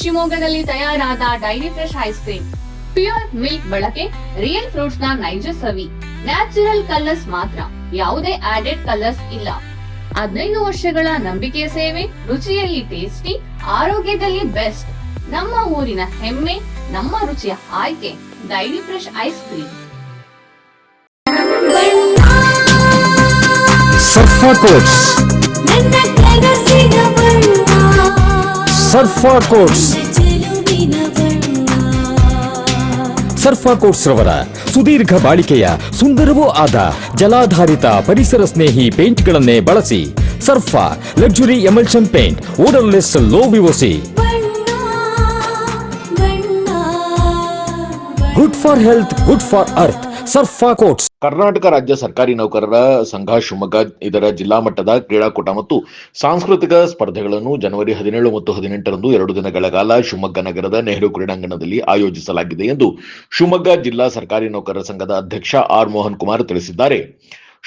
ಶಿವಮೊಗ್ಗದಲ್ಲಿ ತಯಾರಾದ dairy fresh ice cream, pure milk ಬಳಕೆ, ರಿಯಲ್ ಫ್ರೂಟ್ಸ್ ನ ನೈಜ ಸವಿ, ನ್ಯಾಚುರಲ್ ಕಲರ್ಸ್ ಮಾತ್ರ, ಯಾವುದೇ ಆಡೆಡ್ ಕಲರ್ಸ್ ಇಲ್ಲ. 15 ವರ್ಷಗಳ ನಂಬಿಕೆಯ ಸೇವೆ, ರುಚಿಯಲ್ಲಿ ಟೇಸ್ಟಿ, ಆರೋಗ್ಯದಲ್ಲಿ ಬೆಸ್ಟ್. ನಮ್ಮ ಊರಿನ ಹೆಮ್ಮೆ, ನಮ್ಮ ರುಚಿಯ ಆಯ್ಕೆ dairy fresh ice cream. ಸರ್ಫಾ quotes, ಸರ್ಫಾ quotes, ಸರ್ಫಾ quotes ರವರ ಸುದೀರ್ಘ ಬಾಳಿಕೆಯ ಸುಂದರವೂ ಆದ ಜಲಾಧಾರಿತ ಪರಿಸರ ಸ್ನೇಹಿ ಪೇಂಟ್ಗಳನ್ನೇ ಬಳಸಿ. Surfa luxury emulsion paint, odourless, low VOC, good for health, good for earth. Surfa coats. Karnataka ರಾಜ್ಯ ಸರ್ಕಾರಿ ನೌಕರರ ಸಂಘ ಶಿವಮೊಗ್ಗ ಇದರ ಜಿಲ್ಲಾ ಮಟ್ಟದ ಕ್ರೀಡಾಕೂಟ ಮತ್ತು ಸಾಂಸ್ಕೃತಿಕ ಸ್ಪರ್ಧೆಗಳನ್ನು ಜನವರಿ 17 ಮತ್ತು 18ರಂದು 2 ದಿನಗಳ ಕಾಲ ಶಿವಮೊಗ್ಗ ನಗರದ ನೆಹರು ಕ್ರೀಡಾಂಗಣದಲ್ಲಿ ಆಯೋಜಿಸಲಾಗಿದೆ ಎಂದು ಶಿವಮೊಗ್ಗ ಜಿಲ್ಲಾ ಸರ್ಕಾರಿ ನೌಕರರ ಸಂಘದ ಅಧ್ಯಕ್ಷ ಆರ್ ಮೋಹನ್ ಕುಮಾರ್ ತಿಳಿಸಿದ್ದಾರೆ.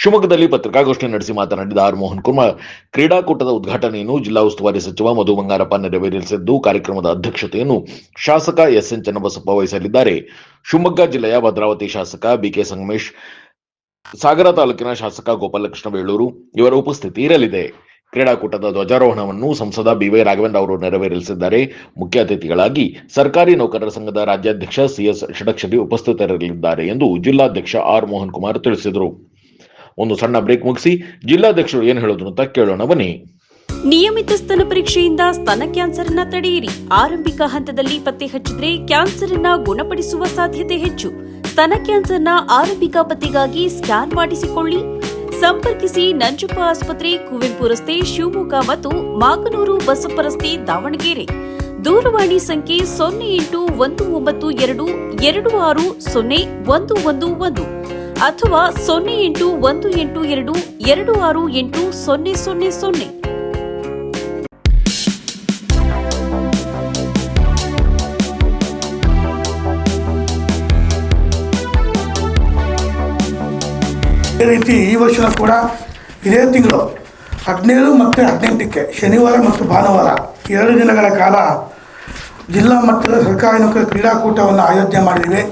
ಶಿವಮೊಗ್ಗದಲ್ಲಿ ಪತ್ರಿಕಾಗೋಷ್ಠಿ ನಡೆಸಿ ಮಾತನಾಡಿದ ಆರ್ ಮೋಹನ್ ಕುಮಾರ್, ಕ್ರೀಡಾಕೂಟದ ಉದ್ಘಾಟನೆಯನ್ನು ಜಿಲ್ಲಾ ಉಸ್ತುವಾರಿ ಸಚಿವ ಮಧು ಬಂಗಾರಪ್ಪ ನೆರವೇರಿಸಲಿದ್ದು, ಕಾರ್ಯಕ್ರಮದ ಅಧ್ಯಕ್ಷತೆಯನ್ನು ಶಾಸಕ ಎಸ್ಎನ್ ಚನ್ನಬಸಪ್ಪ ವಹಿಸಲಿದ್ದಾರೆ. ಶಿವಮೊಗ್ಗ ಜಿಲ್ಲೆಯ ಭದ್ರಾವತಿ ಶಾಸಕ ಬಿಕೆ ಸಂಗಮೇಶ್, ಸಾಗರ ತಾಲೂಕಿನ ಶಾಸಕ ಗೋಪಾಲಕೃಷ್ಣ ಬೇಳೂರು ಇವರ ಉಪಸ್ಥಿತಿ ಇರಲಿದೆ. ಕ್ರೀಡಾಕೂಟದ ಧ್ವಜಾರೋಹಣವನ್ನು ಸಂಸದ ಬಿವೈ ರಾಘವೇಂದ್ರ ಅವರು ನೆರವೇರಿಸಲಿದ್ದಾರೆ. ಮುಖ್ಯ ಅತಿಥಿಗಳಾಗಿ ಸರ್ಕಾರಿ ನೌಕರರ ಸಂಘದ ರಾಜ್ಯಾಧ್ಯಕ್ಷ ಸಿಎಸ್ ಷಡಕ್ಷರಿ ಉಪಸ್ಥಿತರಿರಲಿದ್ದಾರೆ ಎಂದು ಜಿಲ್ಲಾಧ್ಯಕ್ಷ ಆರ್ ಮೋಹನ್ ಕುಮಾರ್ ತಿಳಿಸಿದರು. ಒಂದು ಸಣ್ಣ ಬ್ರೇಕ್ ಮುಗಿಸಿ ಜಿಲ್ಲಾಧ್ಯಕ್ಷರು ಏನು ಹೇಳೋದು ಅಂತ ಕೇಳೋಣ ಬನ್ನಿ. ನಿಯಮಿತ ಸ್ತನ ಪರೀಕ್ಷೆಯಿಂದ ಸ್ತನ ಕ್ಯಾನ್ಸರ್ ಅನ್ನ ತಡೆಯಿರಿ. ಆರಂಭಿಕ ಹಂತದಲ್ಲಿ ಪತ್ತೆ ಹಚ್ಚಿದ್ರೆ ಕ್ಯಾನ್ಸರ್ ಅನ್ನ ಗುಣಪಡಿಸುವ ಸಾಧ್ಯತೆ ಹೆಚ್ಚು. ಸ್ತನ ಕ್ಯಾನ್ಸರ್ನ ಆರಂಭಿಕ ಪತ್ತೆಗಾಗಿ ಸ್ಕ್ಯಾನ್ ಮಾಡಿಸಿಕೊಳ್ಳಿ. ಸಂಪರ್ಕಿಸಿ ನಂಜಪ್ಪ ಆಸ್ಪತ್ರೆ, ಕುವೆಂಪು ರಸ್ತೆ, ಶಿವಮೊಗ್ಗ ಮತ್ತು ಮಾಗನೂರು ಬಸಪ್ಪ ರಸ್ತೆ, ದಾವಣಗೆರೆ. ದೂರವಾಣಿ ಸಂಖ್ಯೆ 0812260111 ಅಥವಾ 081822680000. ಅದೇ ರೀತಿ ಈ ವರ್ಷ ಕೂಡ ಇದೇ ತಿಂಗಳು 17 ಮತ್ತು 18ಕ್ಕೆ ಶನಿವಾರ ಮತ್ತು ಭಾನುವಾರ 2 ದಿನಗಳ ಕಾಲ ಜಿಲ್ಲಾ ಮಟ್ಟದ ಸರ್ಕಾರಿ ನೌಕರರ ಕ್ರೀಡಾಕೂಟವನ್ನು ಆಯೋಜನೆ ಮಾಡಿದ್ದೀವಿ.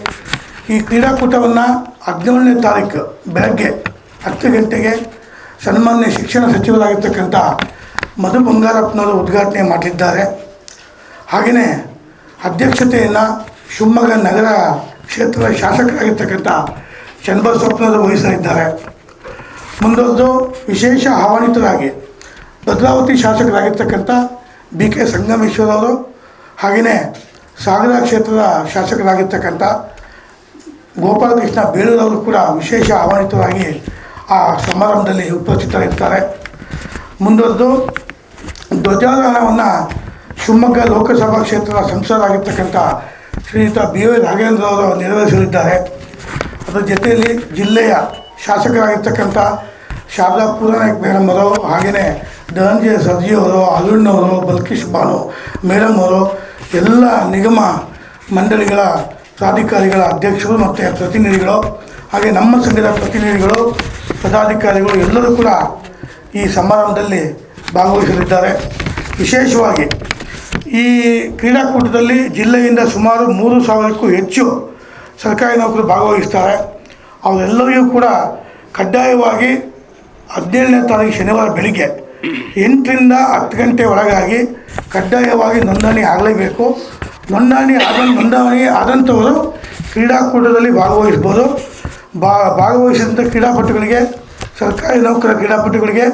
ಈ ಕ್ರೀಡಾಕೂಟವನ್ನು 17ನೇ ತಾರೀಕು ಬೆಳಗ್ಗೆ 10 ಗಂಟೆಗೆ ಸನ್ಮಾನ್ಯ ಶಿಕ್ಷಣ ಸಚಿವರಾಗಿರ್ತಕ್ಕಂಥ ಮಧು ಬಂಗಾರಪ್ಪನವರು ಉದ್ಘಾಟನೆ ಮಾಡಲಿದ್ದಾರೆ. ಹಾಗೆಯೇ ಅಧ್ಯಕ್ಷತೆಯನ್ನು ಶಿವಮೊಗ್ಗ ನಗರ ಕ್ಷೇತ್ರದ ಶಾಸಕರಾಗಿರ್ತಕ್ಕಂಥ ಚನ್ನಬಸಪ್ಪನವರು ವಹಿಸಲಿದ್ದಾರೆ. ಮುಂದೊಂದು ವಿಶೇಷ ಆಹ್ವಾನಿತರಾಗಿ ಭದ್ರಾವತಿ ಶಾಸಕರಾಗಿರ್ತಕ್ಕಂಥ ಬಿಕೆ ಸಂಗಮೇಶ್ವರ್ ಅವರು, ಹಾಗೆಯೇ ಸಾಗರ ಕ್ಷೇತ್ರದ ಶಾಸಕರಾಗಿರ್ತಕ್ಕಂಥ ಗೋಪಾಲಕೃಷ್ಣ ಬೇಳೂರವರು ಕೂಡ ವಿಶೇಷ ಆಹ್ವಾನಿತರಾಗಿ ಆ ಸಮಾರಂಭದಲ್ಲಿ ಉಪಸ್ಥಿತರಿರ್ತಾರೆ. ಮುಂದೊಂದು ಧ್ವಜಾರೋಹಣವನ್ನು ಶಿವಮೊಗ್ಗ ಲೋಕಸಭಾ ಕ್ಷೇತ್ರದ ಸಂಸದರಾಗಿರ್ತಕ್ಕಂಥ ಶ್ರೀಯುತ ಬಿವೈ ರಾಘವೇಂದ್ರ ಅವರು ನೆರವೇರಿಸಲಿದ್ದಾರೆ. ಅದರ ಜೊತೆಯಲ್ಲಿ ಜಿಲ್ಲೆಯ ಶಾಸಕರಾಗಿರ್ತಕ್ಕಂಥ ಶಾರದಾ ಪೂರ್ಣನಾಯಕ್ ಮೇಡಮ್ ಅವರು, ಹಾಗೆಯೇ ಧನಂಜಯ ಸರ್ಜಿ ಅವರು, ಅರುಣ್ ಅವರು, ಬಲ್ಕೀಶ್ ಬಾನು ಮೇಡಮ್ ಅವರು, ಎಲ್ಲ ನಿಗಮ ಮಂಡಳಿಗಳ ಪ್ರಾಧಿಕಾರಿಗಳ ಅಧ್ಯಕ್ಷರು ಮತ್ತು ಪ್ರತಿನಿಧಿಗಳು, ಹಾಗೆ ನಮ್ಮ ಸಂಘದ ಪ್ರತಿನಿಧಿಗಳು, ಪದಾಧಿಕಾರಿಗಳು ಎಲ್ಲರೂ ಕೂಡ ಈ ಸಮಾರಂಭದಲ್ಲಿ ಭಾಗವಹಿಸಲಿದ್ದಾರೆ. ವಿಶೇಷವಾಗಿ ಈ ಕ್ರೀಡಾಕೂಟದಲ್ಲಿ ಜಿಲ್ಲೆಯಿಂದ ಸುಮಾರು 3,000ಕ್ಕೂ ಹೆಚ್ಚು ಸರ್ಕಾರಿ ನೌಕರರು ಭಾಗವಹಿಸ್ತಾರೆ. ಅವರೆಲ್ಲರಿಗೂ ಕೂಡ ಕಡ್ಡಾಯವಾಗಿ 17ನೇ ತಾರೀಕು ಶನಿವಾರ ಬೆಳಿಗ್ಗೆ 8ರಿಂದ 10 ಗಂಟೆ ಒಳಗಾಗಿ ಕಡ್ಡಾಯವಾಗಿ ನೋಂದಣಿ ಆಗಲೇಬೇಕು. ನೋಂದಣಿ ಆದಂಥವರು ಕ್ರೀಡಾಕೂಟದಲ್ಲಿ ಭಾಗವಹಿಸ್ಬೋದು. ಭಾಗವಹಿಸಿದಂಥ ಕ್ರೀಡಾಪಟುಗಳಿಗೆ, ಸರ್ಕಾರಿ ನೌಕರ ಕ್ರೀಡಾಪಟುಗಳಿಗೆ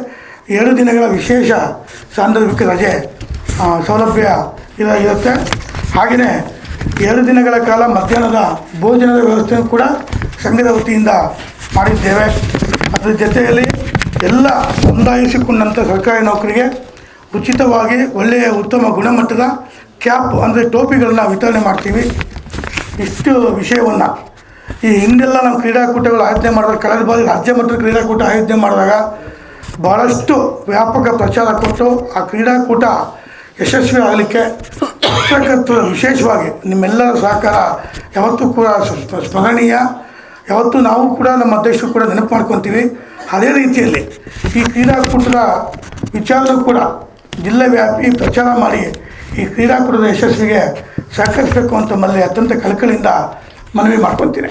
2 ದಿನಗಳ ವಿಶೇಷ ಸಾಂದರ್ಭಿಕ ರಜೆ ಸೌಲಭ್ಯ ಇರುತ್ತೆ. ಹಾಗೆಯೇ 2 ದಿನಗಳ ಕಾಲ ಮಧ್ಯಾಹ್ನದ ಭೋಜನದ ವ್ಯವಸ್ಥೆಯೂ ಕೂಡ ಸಂಘದ ವತಿಯಿಂದ ಮಾಡಿದ್ದೇವೆ. ಅದರ ಜೊತೆಯಲ್ಲಿ ಎಲ್ಲ ನೋಂದಾಯಿಸಿಕೊಂಡಂಥ ಸರ್ಕಾರಿ ನೌಕರಿಗೆ ಉಚಿತವಾಗಿ ಒಳ್ಳೆಯ ಉತ್ತಮ ಗುಣಮಟ್ಟದ ಕ್ಯಾಪ್ ಅಂದರೆ ಟೋಪಿಗಳನ್ನ ವಿತರಣೆ ಮಾಡ್ತೀವಿ. ಇಷ್ಟು ವಿಷಯವನ್ನು ಈ ಹಿಂದೆಲ್ಲ ನಮ್ಮ ಕ್ರೀಡಾಕೂಟಗಳು ಆಯೋಜನೆ ಮಾಡಿದಾಗ, ಕಳೆದ ಬಾರಿ ರಾಜ್ಯ ಮಟ್ಟದ ಕ್ರೀಡಾಕೂಟ ಆಯೋಜನೆ ಮಾಡಿದಾಗ ಭಾಳಷ್ಟು ವ್ಯಾಪಕ ಪ್ರಚಾರ ಕೊಟ್ಟು ಆ ಕ್ರೀಡಾಕೂಟ ಯಶಸ್ವಿ ಆಗಲಿಕ್ಕೆ ಪತ್ರಕರ್ತರು ವಿಶೇಷವಾಗಿ ನಿಮ್ಮೆಲ್ಲರ ಸಹಕಾರ ಯಾವತ್ತೂ ಕೂಡ ಸ್ಮರಣೀಯ. ಯಾವತ್ತೂ ನಾವು ಕೂಡ ನಮ್ಮ ಅಧ್ಯಕ್ಷರು ಕೂಡ ನೆನಪು ಮಾಡ್ಕೊತೀವಿ. ಅದೇ ರೀತಿಯಲ್ಲಿ ಈ ಕ್ರೀಡಾಕೂಟದ ವಿಚಾರವೂ ಕೂಡ ಜಿಲ್ಲೆ ವ್ಯಾಪಿ ಪ್ರಚಾರ ಮಾಡಿ ಈ ಕ್ರೀಡಾಕೂಟದ ಯಶಸ್ವಿಗೆ ಸಹಕರಿಸಬೇಕು ಅಂತ ಮಲ್ಲಿ ಅತ್ಯಂತ ಕಳಕಳಿಯಿಂದ ಮನವಿ ಮಾಡ್ಕೊತೀನಿ.